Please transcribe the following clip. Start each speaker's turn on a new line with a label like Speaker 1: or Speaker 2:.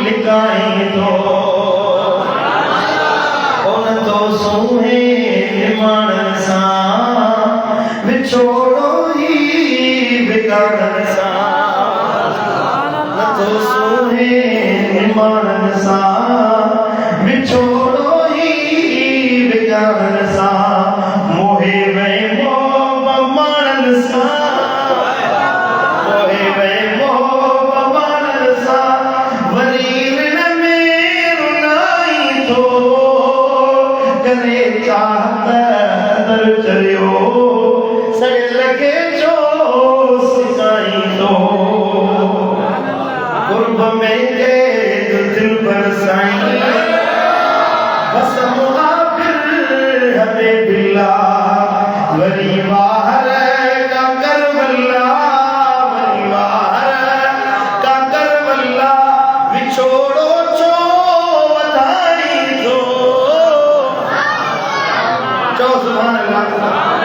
Speaker 1: लिकाई तो उन तो सोहे निमाण सा विछोड़ो ही बिगाड़न सा न तो सोहे निमाण सा विछोड़ो ही बिगाड़न सा मोहे वे मोह माणन सा मोहे वे मोह माणन सा वरी विण में रुनाई तो करे चाहत दर चरियो सड़े लगे जो सिकाई तो गुरब में के दिल बरसाई बस मुहाफिर हमें बिल्ला वरी बाहर का करबला वरी बाहर का करबला विछोड़ो चो वधाई दो चो सुभान अल्लाह।